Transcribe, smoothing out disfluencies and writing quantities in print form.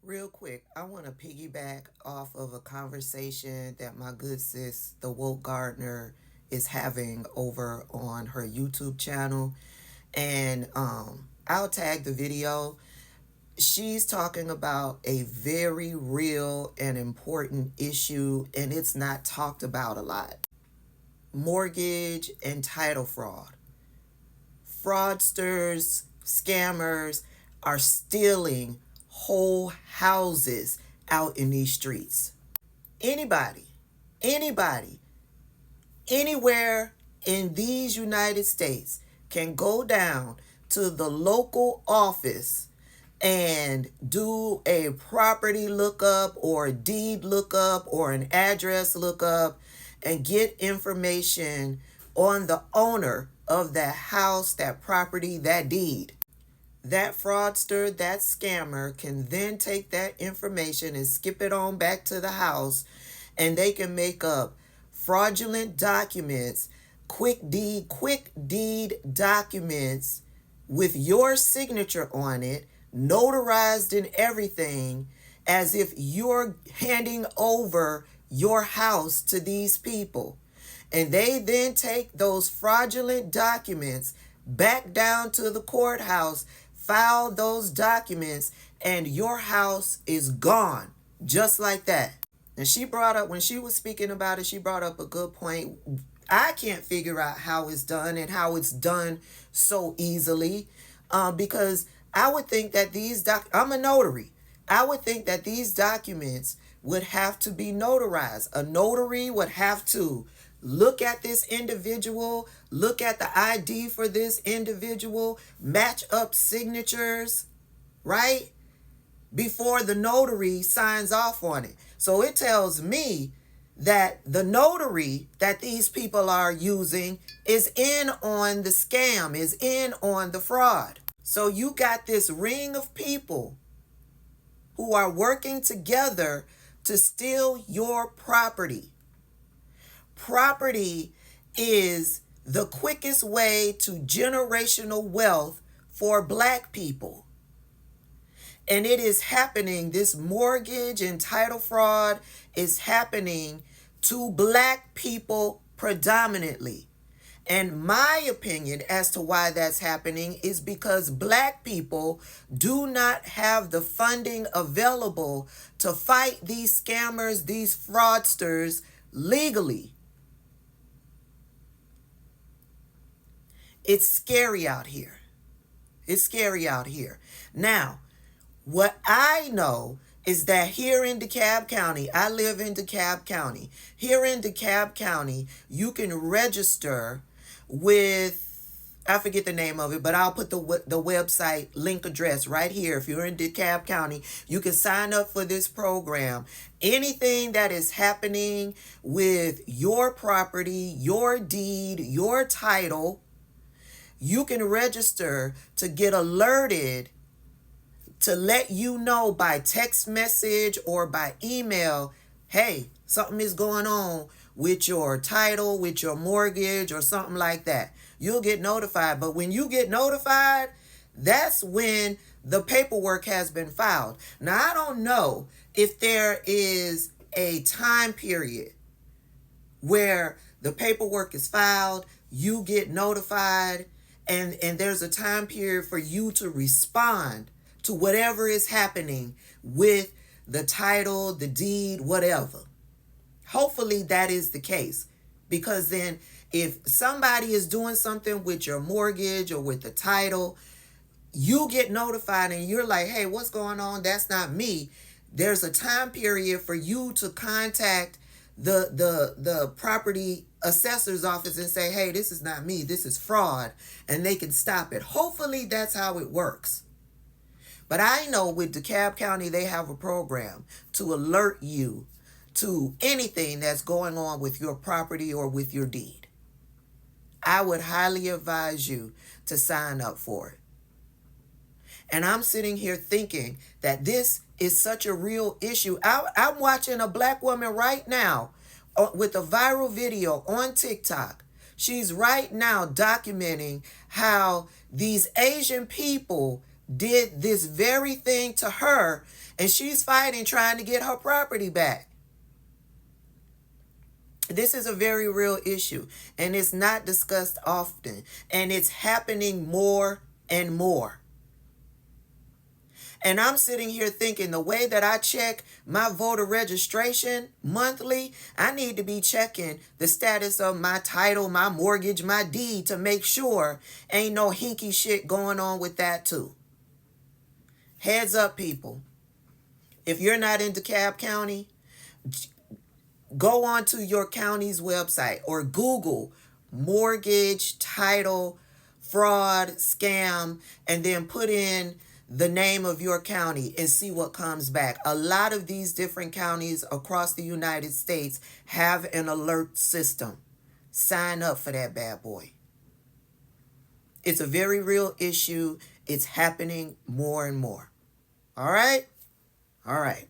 Real quick, I want to piggyback off of a conversation that my good sis, the Woke Gardener, is having over on her YouTube channel. And I'll tag the video. She's talking about a very real and important issue, and it's not talked about a lot. Mortgage and title fraud. Fraudsters, scammers are stealing whole houses out in these streets. Anybody, anybody, anywhere in these United States can go down to the local office and do a property lookup or a deed lookup or an address lookup and get information on the owner of that house, that property, that deed. That fraudster, that scammer can then take that information and skip it on back to the house, and they can make up fraudulent documents, quick deed documents with your signature on it, notarized and everything, as if you're handing over your house to these people. And they then take those fraudulent documents back down to the courthouse, file those documents, and your house is gone. Just like that. And she brought up, when she was speaking about it, she brought up a good point. I can't figure out how it's done and how it's done so easily, because I would think that I'm a notary. I would think that these documents would have to be notarized. A notary would have to look at this individual, look at the ID for this individual, match up signatures, right? Before the notary signs off on it. So it tells me that the notary that these people are using is in on the scam, is in on the fraud. So you got this ring of people who are working together to steal your property. Property is the quickest way to generational wealth for Black people. And it is happening, this mortgage and title fraud is happening to Black people predominantly. And my opinion as to why that's happening is because Black people do not have the funding available to fight these scammers, these fraudsters legally. It's scary out here. It's scary out here. Now, what I know is that here in Dekalb County, I live in Dekalb County. Here in Dekalb County, you can register with, I forget the name of it, but I'll put the website link address right here. If you're in Dekalb County, you can sign up for this program. Anything that is happening with your property, your deed, your title, you can register to get alerted, to let you know by text message or by email, hey, something is going on with your title, with your mortgage, or something like that. You'll get notified. But when you get notified, that's when the paperwork has been filed. Now, I don't know if there is a time period where the paperwork is filed, you get notified, and there's a time period for you to respond to whatever is happening with the title, the deed, whatever. Hopefully that is the case, because then if somebody is doing something with your mortgage or with the title, you get notified and you're like, hey, what's going on? That's not me. There's a time period for you to contact the property assessor's office and say, hey, this is not me, this is fraud, and they can stop it. Hopefully that's how it works. But I know with Dekalb County, they have a program to alert you to anything that's going on with your property or with your deed. I would highly advise you to sign up for it. And I'm sitting here thinking that this is such a real issue. I'm watching a Black woman right now with a viral video on TikTok. She's right now documenting how these Asian people did this very thing to her, and she's fighting trying to get her property back. This is a very real issue, and it's not discussed often, and it's happening more and more. And I'm sitting here thinking the way that I check my voter registration monthly, I need to be checking the status of my title, my mortgage, my deed to make sure ain't no hinky shit going on with that too. Heads up, people. If you're not in DeKalb County, go onto your county's website or Google mortgage, title, fraud, scam, and then put in the name of your county and see what comes back. A lot of these different counties across the United States have an alert system. Sign up for that bad boy. It's a very real issue. It's happening more and more. All right? All right.